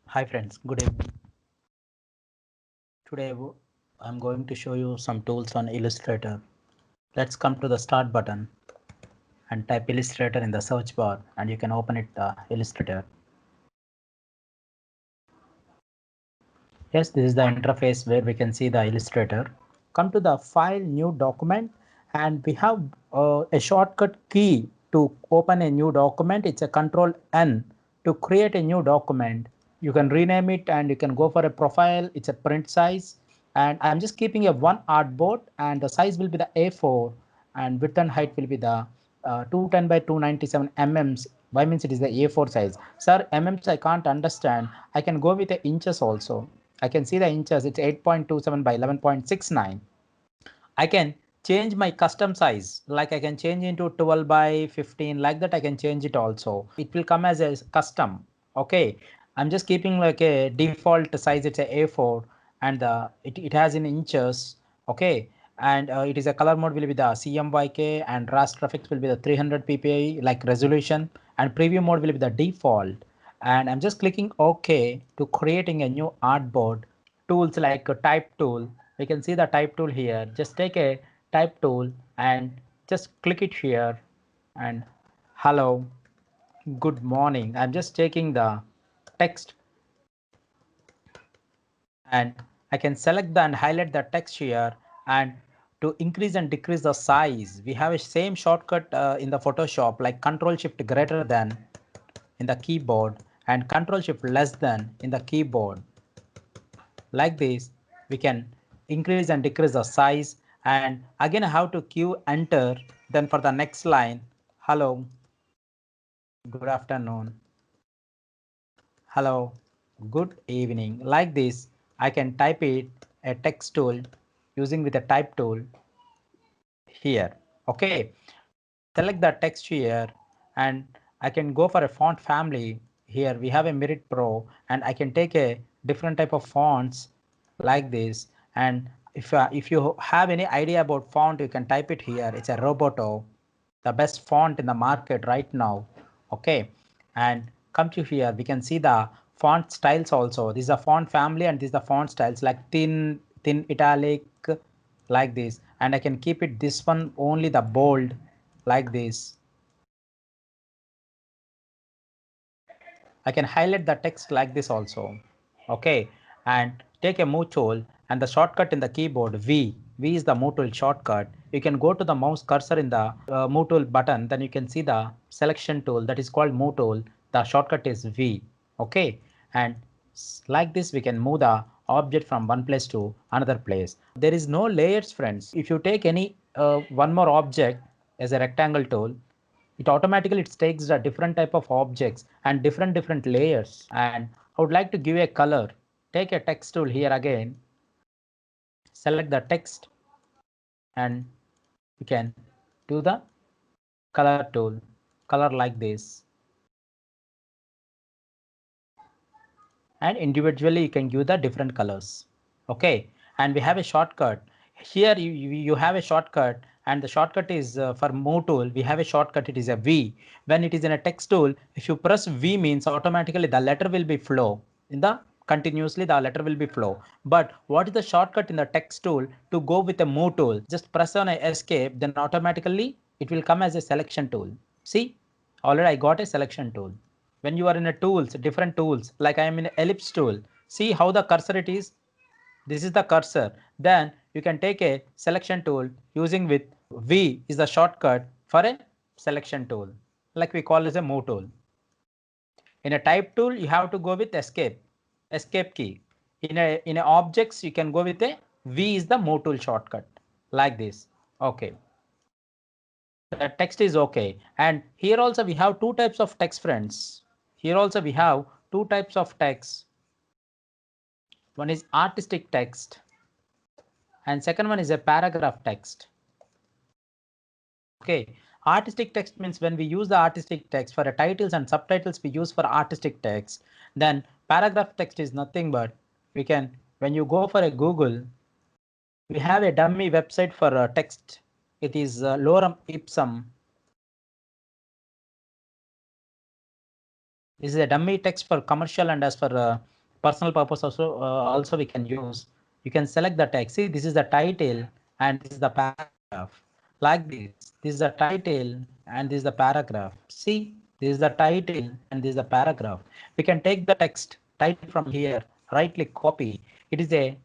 Hi friends, good evening. Today I'm going to show you some tools on Illustrator. Let's come to the start button and type Illustrator in the search bar and you can open it the Illustrator. Yes, this is the interface where we can see the Illustrator. Come to the file new document and we have a shortcut key to open a new document. It's a Control N to create a new document. You can rename it and you can go for a profile. It's a print size and I'm just keeping a one artboard and the size will be the A4 and width and height will be the 210 by 297 mm. Why means it is the A4 size. Sir, mm I can't understand. I can go with the inches also. I can see the inches. It's 8.27 by 11.69. I can change my custom size. Like I can change into 12 by 15. Like that I can change it also. It will come as a custom. Okay. I'm just keeping like a default size. It's a A4 and it has in inches. Okay. And it is a color mode will be the CMYK and raster effects will be the 300 ppi like resolution and preview mode will be the default. And I'm just clicking OK to creating a new artboard. Tools like a type tool, we can see the type tool here. Just take a type tool and just click it here and hello, good morning. I'm just taking the text and I can select the and highlight the text here and to increase and decrease the size we have a same shortcut in the Photoshop like Control Shift greater than in the keyboard and Control Shift less than in the keyboard. Like this we can increase and decrease the size and again I have to queue enter. Then for the next line, hello, good afternoon, hello, good evening. Like this I can type it a text tool using with a type tool here. Okay, select the text here and I can go for a font family. Here we have a Merit Pro and I can take a different type of fonts like this. And if you have any idea about font, you can type it here. It's a Roboto, the best font in the market right now. Okay, and come to here, we can see the font styles also. This is a font family and this is the font styles like thin italic like this. And I can keep it this one only the bold like this. I can highlight the text like this also. Okay, and take a move tool and the shortcut in the keyboard V. V is the move tool shortcut. You can go to the mouse cursor in the move tool button. Then you can see the selection tool that is called move tool. The shortcut is V. Okay, and like this we can move the object from one place to another place. There is no layers, friends. If you take any one more object as a rectangle tool, it automatically it takes a different type of objects and different layers. And I would like to give a color. Take a text tool here again, select the text and you can do the color tool, color like this, and individually you can give the different colors. Okay, and we have a shortcut here. You have a shortcut and the shortcut is for move tool we have a shortcut, it is a V. When it is in a text tool, if you press V means automatically the letter will be flow in the continuously the letter will be flow. But what is the shortcut in the text tool? To go with a move tool, just press on a escape, then automatically it will come as a selection tool. See, already I got a selection tool. When you are in a tools, different tools, like I am in ellipse tool, see how the cursor it is. This is the cursor. Then you can take a selection tool using with V is the shortcut for a selection tool, like we call as a move tool. In a type tool you have to go with escape key. In a objects you can go with a V is the move tool shortcut like this. Okay, the text is okay. And here also we have two types of text, friends. Here also we have two types of text. One is artistic text and second one is a paragraph text. Okay, artistic text means when we use the artistic text for a titles and subtitles we use for artistic text. Then paragraph text is nothing but we can, when you go for a Google, we have a dummy website for text. It is lorem ipsum. This is a dummy text for commercial and as for personal purpose also we can use. You can select the text. See, this is the title and this is the paragraph. Like this is the title and this is the paragraph. See, this is the title and this is the paragraph. We can take the text title from here, right click copy. It is a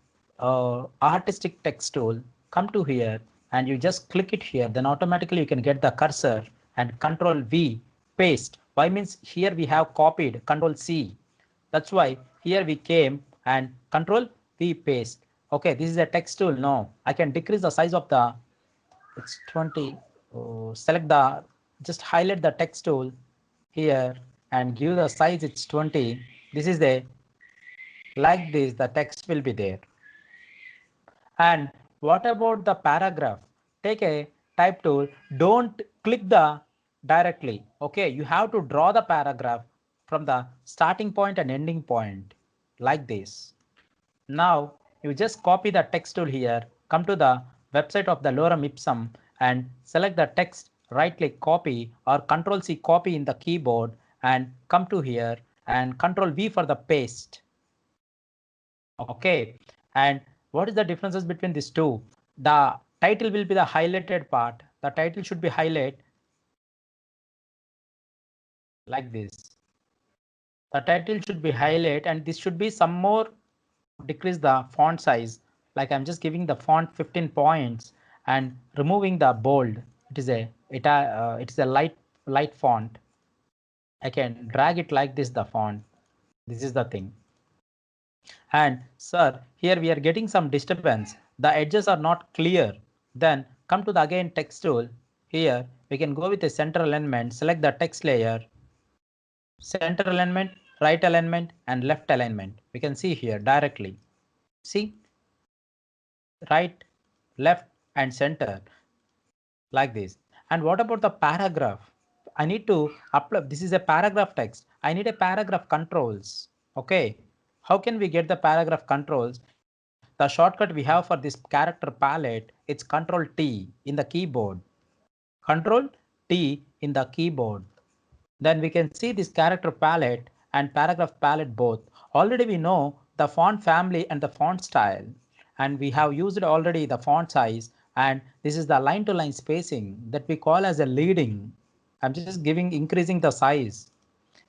artistic text tool. Come to here and you just click it here, then automatically you can get the cursor and control V paste. Why means here we have copied, control C. That's why here we came and control V paste. Okay, this is a text tool. No, I can decrease the size of the, it's 20. Select the, just highlight the text tool here and give the size, it's 20. This is the, like this, the text will be there. And what about the paragraph? Take a type tool. Don't click the directly. Okay, you have to draw the paragraph from the starting point and ending point like this. Now you just copy the text tool here, come to the website of the lorem ipsum and select the text, right click copy or control C copy in the keyboard and come to here and control V for the paste. Okay, and what is the differences between these two? The title will be the highlighted part. The title should be highlighted like this. The title should be highlighted and this should be some more, decrease the font size. Like I'm just giving the font 15 points and removing the bold. It is a it is a light font. I can drag it like this, the font. This is the thing. And sir, here we are getting some disturbance. The edges are not clear. Then come to the again text tool. Here we can go with a center alignment, select the text layer, center alignment, right alignment and left alignment. We can see here directly. See, right, left and center like this. And what about the paragraph? I need to upload. This is a paragraph text. I need a paragraph controls. Okay. How can we get the paragraph controls? The shortcut we have for this character palette, it's Control T in the keyboard. Control T in the keyboard. Then we can see this character palette and paragraph palette both. Already we know the font family and the font style. And we have used already the font size. And this is the line to line spacing that we call as a leading. I'm just increasing the size.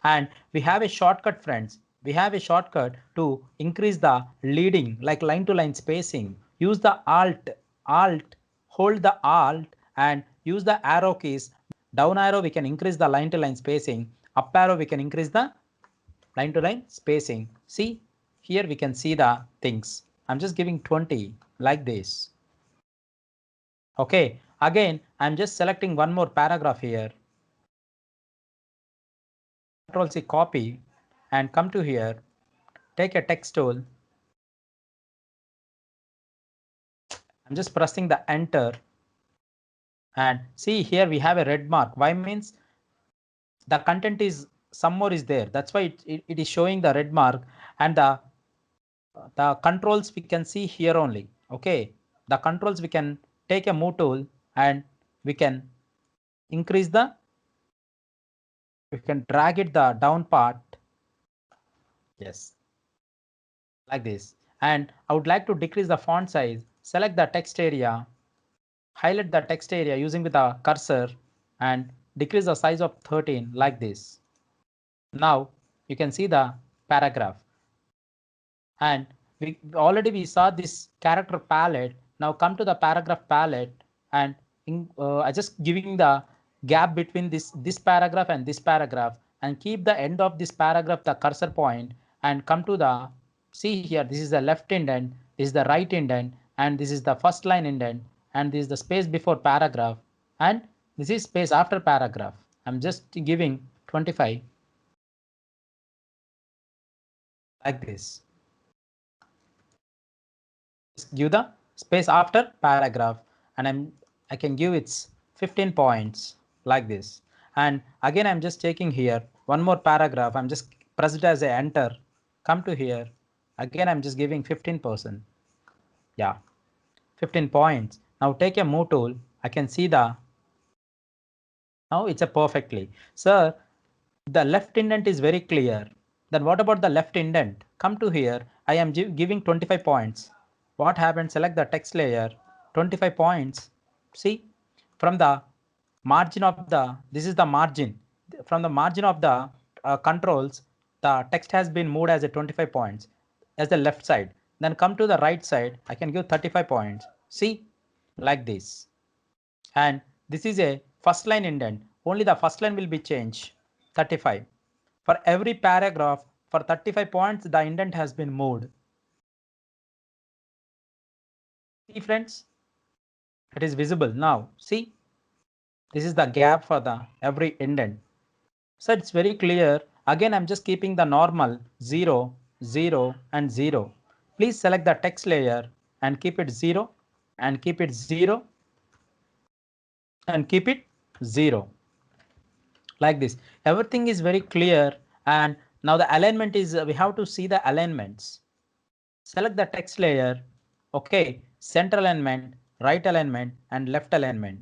And we have a shortcut, friends. We have a shortcut to increase the leading, like line to line spacing. Use the alt, hold the alt and use the arrow keys. Down arrow, we can increase the line to line spacing. Up arrow, we can increase the line to line spacing. See, here we can see the things. I'm just giving 20 like this. Okay, again, I'm just selecting one more paragraph here. Control C copy and come to here, take a text tool. I'm just pressing the enter and see here we have a red mark. Why means the content is some more is there. That's why it is showing the red mark and the controls we can see here only. Okay, the controls we can take a move tool and we can increase the, we can drag it the down part. Yes, like this. And I would like to decrease the font size. Select the text area, highlight the text area using with the cursor and decrease the size of 13 like this. Now you can see the paragraph and we saw this character palette. Now come to the paragraph palette and I just giving the gap between this paragraph and this paragraph and keep the end of this paragraph the cursor point and come to the, see here, this is the left indent, this is the right indent and this is the first line indent and this is the space before paragraph and this is space after paragraph. I'm just giving 25 like this. Give the space after paragraph and I can give its 15 points like this. And again, I'm just taking here one more paragraph. I'm just press it as a enter. Come to here. Again, I'm just giving 15%. Yeah, 15 points. Now take a move tool. I can see the, now it's a perfectly. Sir, the left indent is very clear. Then what about the left indent? Come to here. I am giving 25 points. What happened? Select the text layer, 25 points. See, from the margin of the, this is the margin. From the margin of the controls, the text has been moved as a 25 points as the left side. Then come to the right side. I can give 35 points. See, like this. And this is a first line indent. Only the first line will be changed, 35. For every paragraph, for 35 points, the indent has been moved. See friends, it is visible now. See, this is the gap for the every indent. So it's very clear. Again, I'm just keeping the normal 0, 0 and 0. Please select the text layer and keep it 0 and keep it 0 and keep it 0. Like this. Everything is very clear. And now the alignment is, we have to see the alignments. Select the text layer. Okay, center alignment, right alignment and left alignment.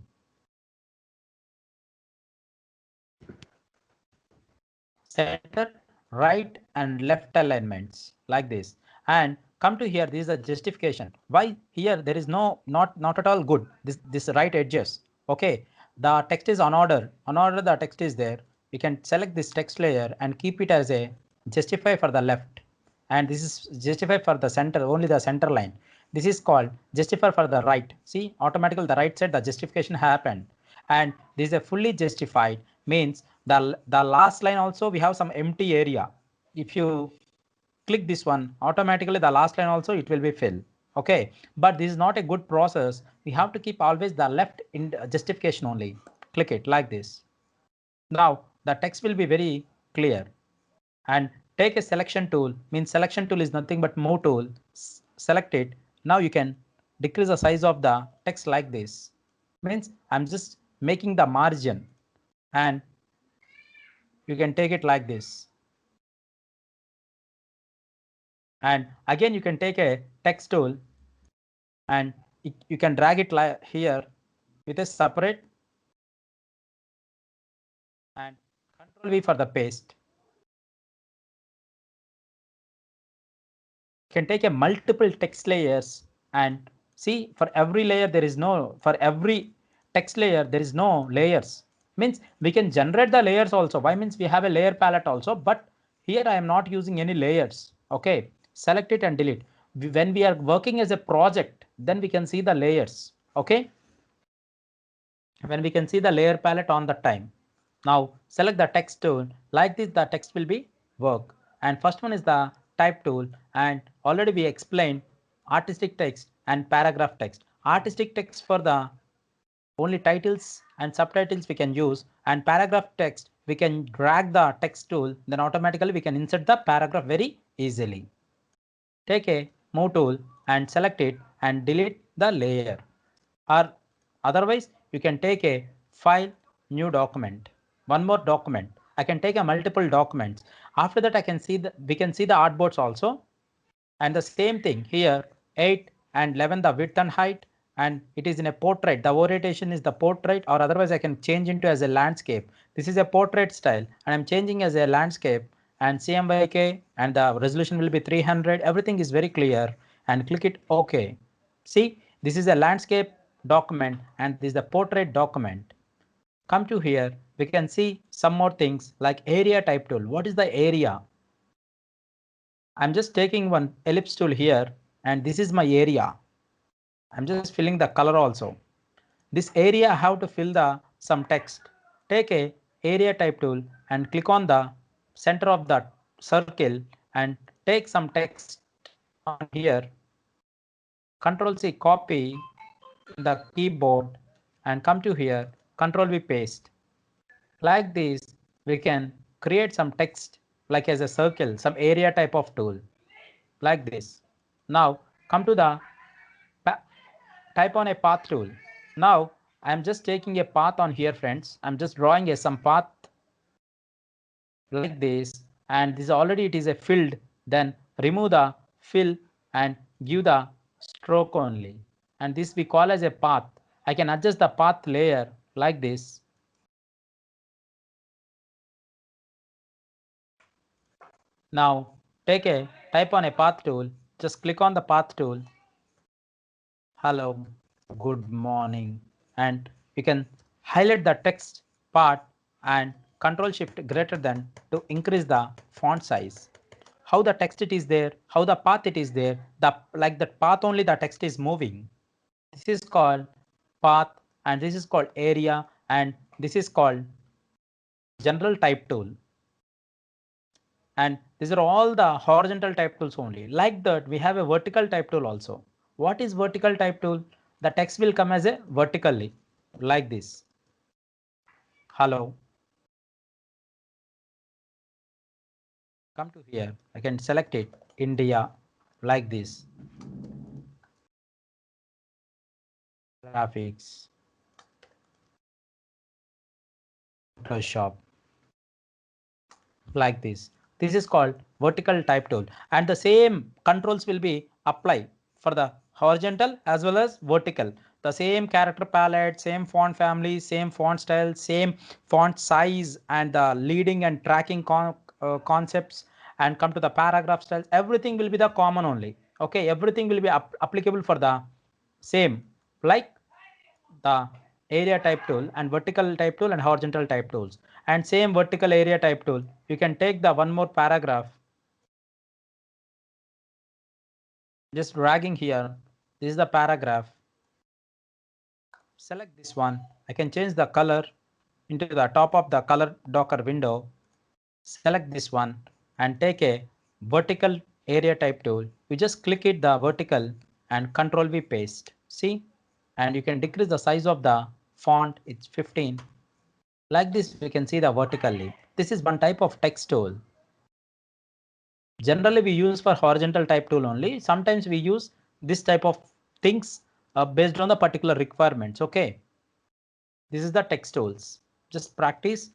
Center, right and left alignments like this. And come to here, this is a justification. Why here there is no, not at all good, this right edges. Okay, the text is on order. On order the text is there. We can select this text layer and keep it as a justify for the left. And this is justify for the center, only the center line. This is called justify for the right. See, automatically the right side the justification happened. And this is a fully justified means the last line also we have some empty area. If you click this one, automatically the last line also it will be filled. Okay, but this is not a good process. We have to keep always the left in justification only. Click it like this. Now the text will be very clear. And take a selection tool, means selection tool is nothing but move tool. Select it. Now you can decrease the size of the text like this. Means I'm just making the margin and you can take it like this. And again you can take a text tool and you can drag it like here with a separate and Control V for the paste. You can take a multiple text layers and see for every layer there is no, for every text layer there is no layers. Means we can generate the layers also. Why means we have a layer palette also, but here I am not using any layers. Okay, select it and delete. When we are working as a project, then we can see the layers. Okay, when we can see the layer palette on the time. Now select the text tool. Like this the text will be work. And first one is the type tool, and already we explained artistic text and paragraph text. Artistic text for the only titles and subtitles we can use, and paragraph text we can drag the text tool, then automatically we can insert the paragraph very easily. Take a move tool and select it and delete the layer. Or otherwise you can take a file, new document, one more document. I can take a multiple documents. After that I can see we can see the artboards also. And the same thing here, 8 and 11 the width and height, and it is in a portrait. The orientation is the portrait, or otherwise I can change into as a landscape. This is a portrait style and I'm changing as a landscape, and CMYK and the resolution will be 300. Everything is very clear, and click it OK. See, this is a landscape document and this is the portrait document. Come to here, we can see some more things like area type tool. What is the area? I'm just taking one ellipse tool here, and this is my area. I'm just filling the color also. This area I have to fill the some text. Take a area type tool and click on the center of the circle and take some text on here. Control C copy the keyboard and come to here, Control V paste. Like this, we can create some text like as a circle, some area type of tool like this. Now come to the type on a path tool. Now I'm just taking a path on here, friends. I'm just drawing some path like this, and this already it is a filled. Then remove the fill and give the stroke only, and this we call as a path. I can adjust the path layer like this. Now type on a path tool. Just click on the path tool. Hello, good morning. And you can highlight the text part and Control Shift greater than to increase the font size. How the text it is there, how the path it is there, like that path only the text is moving. This is called path and this is called area and this is called general type tool. And these are all the horizontal type tools only. Like that, we have a vertical type tool also. What is vertical type tool? The text will come as a vertically like this. Hello. Come to here. I can select it. India like this. Graphics. Photoshop. Like this. This is called vertical type tool and the same controls will be applied for the horizontal as well as vertical. The same character palette, same font family, same font style, same font size and the leading and tracking concepts and come to the paragraph styles. Everything will be the common only. Okay, everything will be applicable for the same like the area type tool and vertical type tool and horizontal type tools and same vertical area type tool. You can take the one more paragraph, just dragging here. This is the paragraph. Select this one. I can change the color into the top of the color docker window. Select this one and take a vertical area type tool. You just click it the vertical and control V paste. See, and you can decrease the size of the font. It's 15. Like this, we can see the vertically. This is one type of text tool. Generally, we use for horizontal type tool only. Sometimes we use this type of things based on the particular requirements. Okay. This is the text tools. Just practice